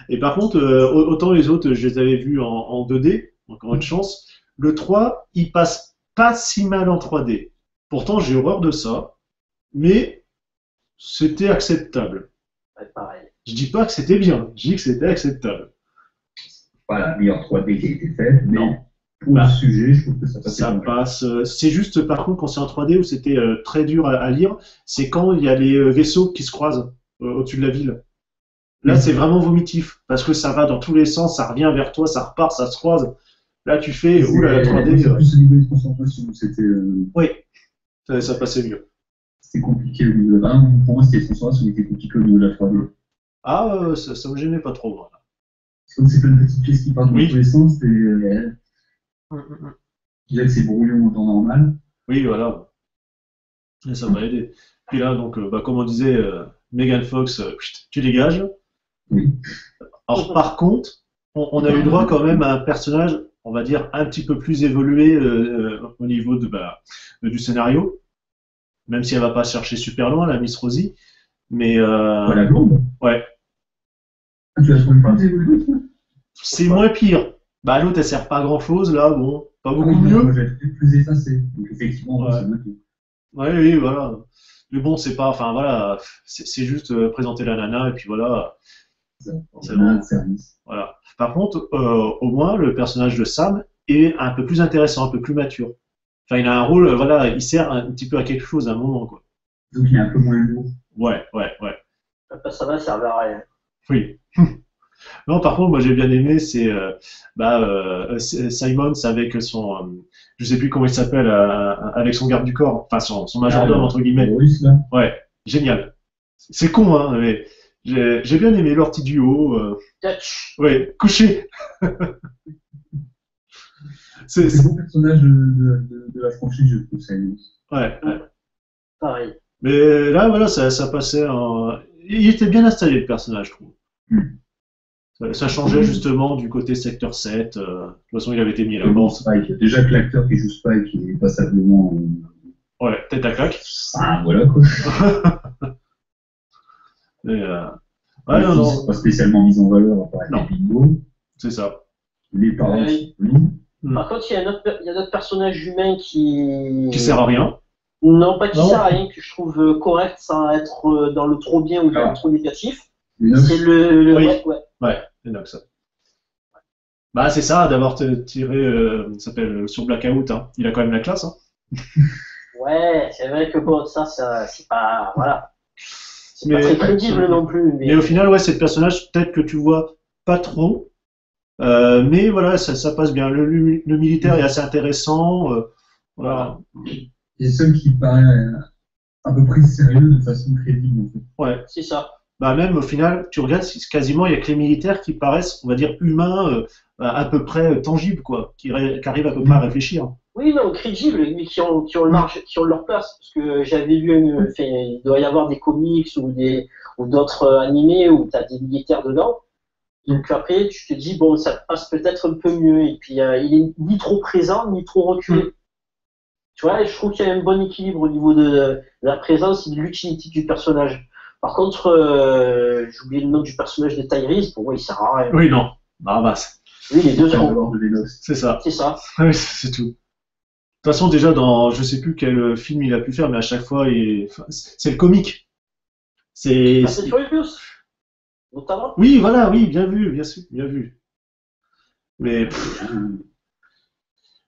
Et par contre, autant les autres, je les avais vus en 2D, encore une chance. Le 3, il passe pas si mal en 3D. Pourtant, j'ai horreur de ça, mais c'était acceptable. Ouais, pareil. Je dis pas que c'était bien, je dis que c'était acceptable. Pas la meilleure 3D qui a été faite, mais non. Pour le sujet, je trouve que ça passe. Ça passe. C'est juste, par contre, quand c'est en 3D où c'était très dur à lire, c'est quand il y a les vaisseaux qui se croisent au-dessus de la ville. Là, c'est vraiment vomitif, parce que ça va dans tous les sens, ça revient vers toi, ça repart, ça se croise. Là, tu fais, oula, la 3D. C'est plus au niveau de concentration, c'était. Oui, ça passait mieux. C'était compliqué au niveau de la. Pour moi, c'était concentration qui était compliqué au niveau de la 3D. Ah, ça me gênait pas trop, moi. Comme c'est plein de petites pièces qui partent dans tous les sens, c'est. Je dirais que c'est brouillon en temps normal. Oui, voilà. Et ça m'a aidé. Puis là, donc, comme on disait, Megan Fox, tu dégages. Oui. Alors, par contre, on a eu droit quand même à un personnage, on va dire, un petit peu plus évolué au niveau du scénario. Même si elle va pas chercher super loin, la Miss Rosie. Mais. La blonde. Ouais. Ah, tu l'as trouvé pas évolué, toi? C'est moins pire. Bah, l'autre, elle sert pas à grand chose, là, bon, pas beaucoup mieux. Moi, j'ai plus effacé. Donc, effectivement, ouais. C'est moins pire. Oui, voilà. Mais bon, c'est pas, enfin, voilà, c'est juste présenter la nana, et puis voilà. C'est bon. Voilà. Par contre, au moins, le personnage de Sam est un peu plus intéressant, un peu plus mature. Enfin, il a un rôle, voilà, il sert un petit peu à quelque chose à un moment, quoi. Donc il est un peu moins lourd. Ouais. Ça va servir à rien. Oui. Non, par contre, moi j'ai bien aimé, c'est Simons avec son, je sais plus comment il s'appelle, avec son garde du corps, enfin son majordome entre guillemets. Russe, là. Ouais, génial. C'est con, hein, mais j'ai bien aimé leur petit duo. Touch. Ouais, couché. C'est le bon personnage de la franchise, je trouve, Simons. Ouais. Pareil. Mais là, voilà, ça passait en. Il était bien installé le personnage, je trouve. Ça changeait justement du côté secteur 7. De toute façon, il avait été mis à la mort. Spike. Déjà que l'acteur qui joue Spike, il est passablement. Ouais, tête à claque. Ah, voilà quoi. Et, ouais, non. Pas spécialement mis en valeur à part les bingo. C'est ça. Les parents. Par contre, il y a un autre personnage humain qui sert à rien. Non, pas qui sert à rien, que je trouve correct sans être dans le trop bien ou dans le trop négatif. C'est le Ouais, Enox. Bah, c'est ça, d'avoir tiré, ça s'appelle sur Blackout, hein. Il a quand même la classe, hein. Ouais, c'est vrai que bon, ça c'est pas. Voilà. C'est pas très crédible non plus. Mais au final, ouais, c'est le personnage, peut-être que tu vois pas trop. Mais voilà, ça passe bien. Le militaire est assez intéressant. Voilà. C'est le seul qui paraît à peu près sérieux de façon crédible, en fait. Ouais. C'est ça. Bah même au final, tu regardes, quasiment il y a que les militaires qui paraissent, on va dire, humains, à peu près tangibles, quoi, qui arrivent à peu près à réfléchir. Oui, non, crédibles, mais qui ont leur place. Parce que j'avais lu, il doit y avoir des comics ou d'autres animés où tu as des militaires dedans. Donc après, tu te dis, bon, ça passe peut-être un peu mieux. Et puis, il est ni trop présent, ni trop reculé. Tu vois, je trouve qu'il y a un bon équilibre au niveau de la présence et de l'utilité du personnage. Par contre, j'ai oublié le nom du personnage de Tyrese, pour moi, il sert à rien. Oui, non. Ah, bah, oui, les deux c'est ça. C'est ça. Oui, c'est tout. De toute façon, déjà, je sais plus quel film il a pu faire, mais à chaque fois, c'est le comique. C'est Furious, notamment. Oui, voilà, oui, bien vu, bien sûr, bien vu. Mais.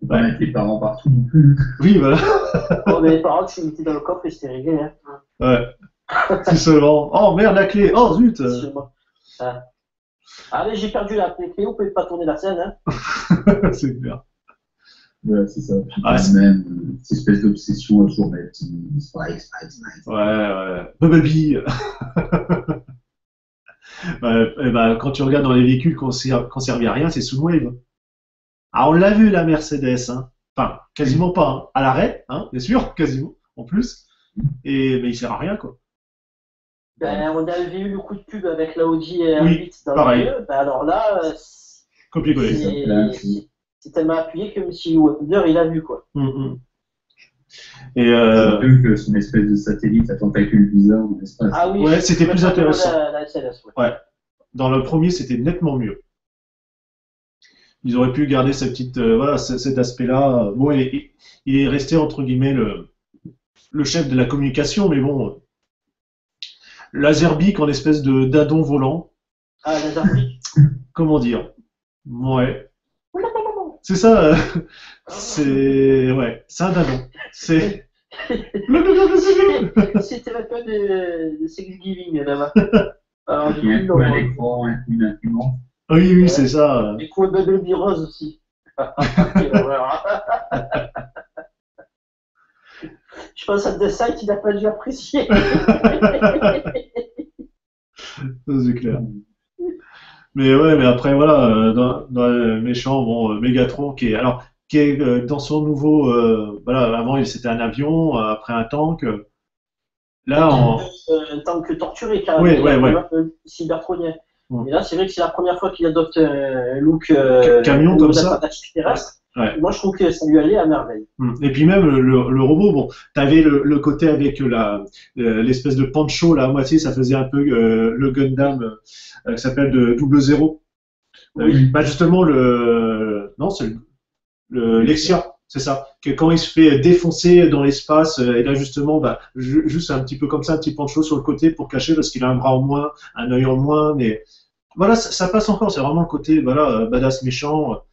Pas mettre les parents partout non plus. Oui, voilà. Mais les parents, tu les mettais dans le coffre et c'était réglé. Hein. Ouais. C'est seulement. Oh merde, la clé. Oh zut. Ah, mais j'ai perdu la clé, vous pouvez pas tourner la scène. Hein. C'est clair. Ouais, c'est ça. Même, cette espèce d'obsession à toujours mettre Spike. Ouais. Bumblebee. Et ben, quand tu regardes dans les véhicules qu'on servait à rien, c'est Soundwave. Ah, on l'a vu, la Mercedes. Hein. Enfin, quasiment pas. Hein. À l'arrêt, hein, bien sûr, quasiment, en plus. Mais il sert à rien, quoi. Ben, on avait eu le coup de pub avec la Audi R8 dans le jeu. Ben, alors là, copier-coller. C'est tellement appuyé que M. Wonder, il a vu, quoi. Et que son espèce de satellite à tentacule bizarre dans l'espace. Ah oui, ouais, c'était plus intéressant. La SLS, ouais. Dans le premier, c'était nettement mieux. Ils auraient pu garder cette petite, voilà, cet aspect-là. Bon, il est resté entre guillemets le chef de la communication, mais bon, Laserbeak en espèce de dadon volant. Ah, Laserbeak. Comment dire? Ouais. C'est ça. C'est un dadon. C'est. C'était la fin de Thanksgiving là-bas. Alors, il y a un écran, une imprimante. Oui, c'est ça. Du coup, un Bumblebee rose aussi. Je pense à The Sight, il n'a pas dû apprécier. C'est clair. Mais ouais, mais après, voilà, dans le méchant, bon, Megatron, qui est dans son nouveau. Voilà, avant, c'était un avion, après un tank. Là, un tank torturé, carrément. Ouais. Cybertronien. Et là, c'est vrai que c'est la première fois qu'il adopte un look camion comme ça. Terrestre. Ouais. Moi, je trouve que ça lui allait à merveille. Et puis même le robot, bon, t'avais le côté avec l'espèce de pancho là à moitié, ça faisait un peu le Gundam qui s'appelle de 00. Bah justement c'est le Lexia, c'est ça. Que quand il se fait défoncer dans l'espace, et là justement, bah juste un petit peu comme ça, un petit pancho sur le côté pour cacher parce qu'il a un bras en moins, un œil en moins, mais voilà, ça passe encore. C'est vraiment le côté, voilà, badass méchant.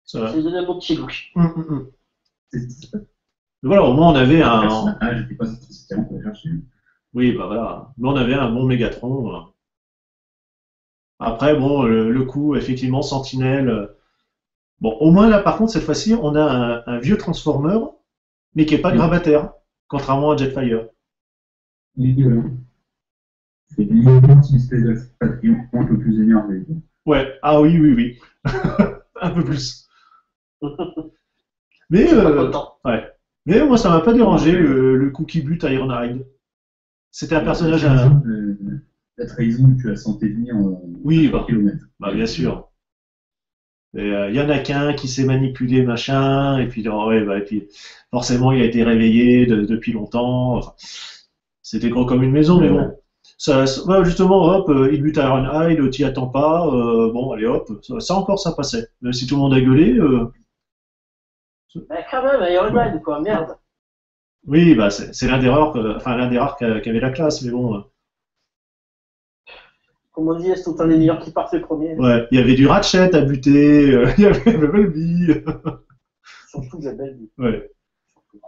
Ça... C'est donné un bon petit look. Voilà, au moins on avait Le un. personnage n'était pas spécialement pour chercher. Oui, bah voilà. Mais on avait un bon Mégatron. Après, bon, le coup, effectivement, Sentinelle. Bon, au moins là, par contre, cette fois-ci, on a un vieux Transformer, mais qui est pas gravataire, contrairement à Jetfire. Oui, voilà. C'est une espèce d'expatriant un peu plus énervé. Ouais, ah oui, oui, oui. Un peu plus. Mais, C'est pas content. ouais. Mais moi, ça m'a pas dérangé le coup qui bute Ironhide. C'était un personnage à. La trahison, tu la sentais venir Oui, à 3 km. bah bien sûr. Il y en a qu'un qui s'est manipulé, machin, et puis, ouais, bah, et puis forcément, il a été réveillé depuis longtemps. Enfin, c'était gros comme une maison, mais bon. Ouais, justement, hop, il bute Ironhide, t'y attends pas, bon, allez hop, ça encore, ça passait. Même si tout le monde a gueulé. Bah, quand même, Ironhide, quoi, merde. Oui, bah c'est l'un des rares, l'un des rares qui avait la classe, mais bon. Comme on dit, c'est tout le temps les meilleurs qui partent les premiers. Ouais, il y avait du Ratchet à buter, il y avait Bumblebee. Surtout Bumblebee. Ouais.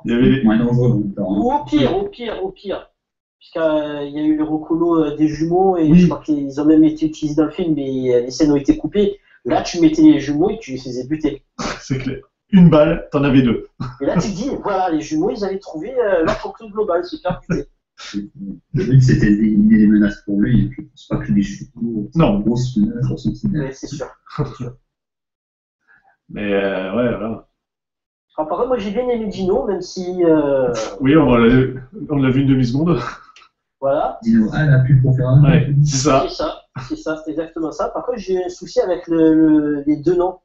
Il y avait... Moins dangereux. Ou au pire. Puisqu'il y a eu le recolo des jumeaux, et Oui. je crois qu'ils ont même été utilisés dans le film, mais les scènes ont été coupées. Là, tu mettais les jumeaux et tu les faisais buter. C'est clair. Une balle, t'en avais deux. Et là, tu te dis, voilà, les jumeaux, ils allaient trouver leur conclusion globale, se faire buter. Le but, c'était d'éliminer les menaces pour lui. Je ne pense pas que les jumeaux soient une grosse menace pour son cinéma. Ouais, c'est sûr. Mais ouais, voilà. Alors, par contre, moi, j'ai bien aimé Dino, même si... Oui, on l'a vu une demi-seconde. Voilà. Dino, la pub pour faire un. Ouais, c'est ça. C'est exactement ça. Par contre, j'ai un souci avec les deux noms.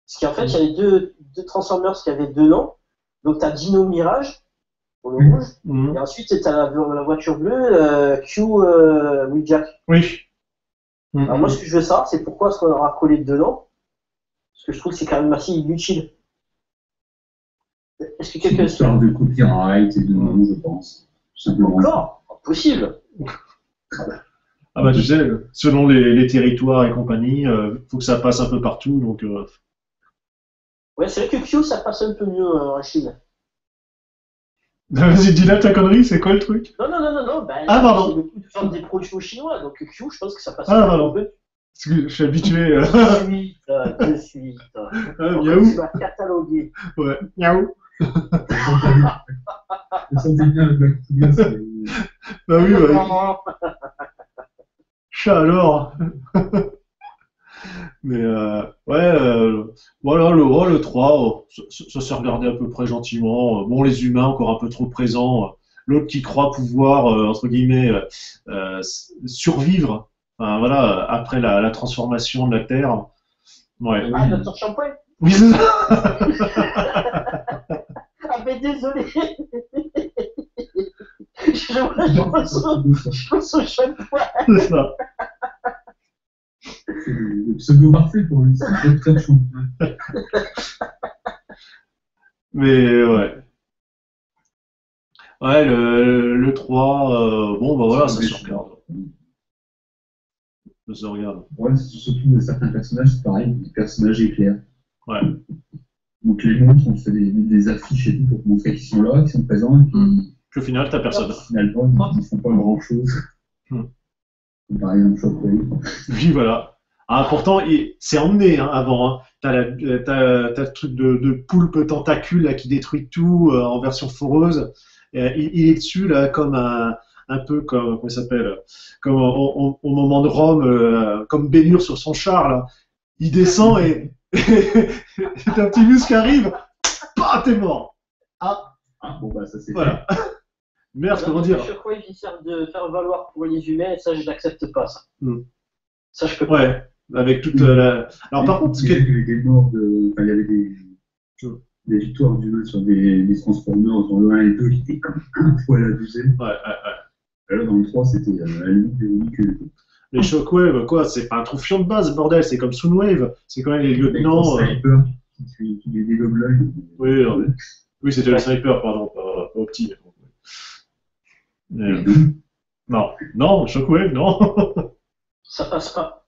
Parce qu'en fait, il y avait deux Transformers qui avaient deux noms. Donc, tu as Dino Mirage, pour le rouge, et ensuite, tu as la voiture bleue, Q Wheeljack. Oui. Alors, moi, ce que je veux savoir, c'est pourquoi est-ce qu'on aura collé deux noms. Parce que je trouve que c'est quand même assez inutile. Est-ce que quelqu'un... C'est une histoire de copyright et de nom, je pense. Simplement. Encore possible. Ah bah tu sais, selon les territoires et compagnie, faut que ça passe un peu partout, donc... Ouais, c'est vrai que Q, ça passe un peu mieux en Chine. Vas-y, dis là ta connerie, c'est quoi le truc? Non. Ben, pardon. C'est beaucoup de faire des produits chinois, donc Q, je pense que ça passe un peu mieux. Parce que je suis habitué... De suite. Miaou. Tu vas cataloguer. Ouais, miaou. Je sentais bien le Black Tiger, c'est... Bah oui, ouais. Chat alors. Mais voilà, le 3, ça s'est regardé à peu près gentiment. Bon, les humains encore un peu trop présents. L'autre qui croit pouvoir, entre guillemets, survivre, enfin, voilà, après la transformation de la Terre. Ouais. Ah, Dr. Shampoing. Oui, c'est ça. Ah, mais désolé. Je pense au shampoing. C'est ça. C'est le pseudo parfait pour lui, c'est le Dr. Shampoing. Mais ouais. Ouais, le 3, bon, bah voilà, ça se regarde. Ça se regarde. Ouais, surtout certains personnages, c'est pareil, des personnages éclairs. Ouais. Donc les monstres, on fait des affiches et tout pour montrer qu'ils sont là, qu'ils sont présents, et puis au final, t'as personne. Finalement, ils ne font pas grand-chose. Par exemple, Shockwave. Oui, voilà. Ah, pourtant, c'est emmené avant. Hein. T'as le truc de poulpe tentacule là, qui détruit tout en version foreuse. Il est dessus là comme un peu comme comment il s'appelle, comme au moment de Rome, comme Bénure sur son char là. Il descend et t'as un petit muscle qui arrive, bah t'es mort. Ah bon bah ça c'est voilà. Merde, comment dire. Shockwave il sert de faire valoir pour les humains et ça je n'accepte pas ça. Ça je peux pas. Ouais, avec toute la. Alors par contre, il y avait des morts de, enfin il y avait des victoires d'humains sur des Transformers dans le 1 et 2 qui étaient comme un poil abusés. Ouais. Là dans le 3 c'était à la limite ridicule. Les Shockwave, quoi, c'est pas un troufion de base, bordel, c'est comme Soundwave, c'est quand même les lieutenants. Les snipers qui les dégomment l'œil. Oui, c'était le sniper, pardon, pas opti. Non, non, Shockwave, non. Ça passe pas.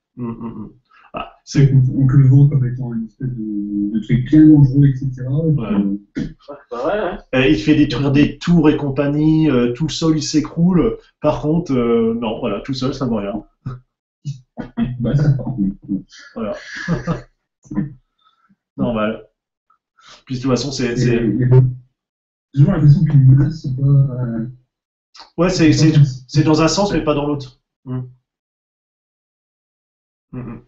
Ah, on te le vend comme étant une espèce de truc bien dangereux, etc. Ouais. Il fait détruire des tours et compagnie, tout seul il s'écroule. Par contre, non, voilà, tout seul ça ne vaut rien. Bah, ça part. Voilà. Normal. Puis de toute façon, c'est. J'ai toujours l'impression qu'une menace, c'est pas. Ouais, c'est dans un sens, mais pas dans l'autre.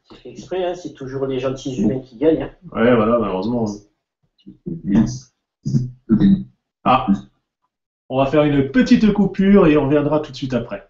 C'est fait exprès, hein, c'est toujours les gentils humains qui gagnent. Hein. Ouais, voilà, malheureusement. Ah, on va faire une petite coupure et on reviendra tout de suite après.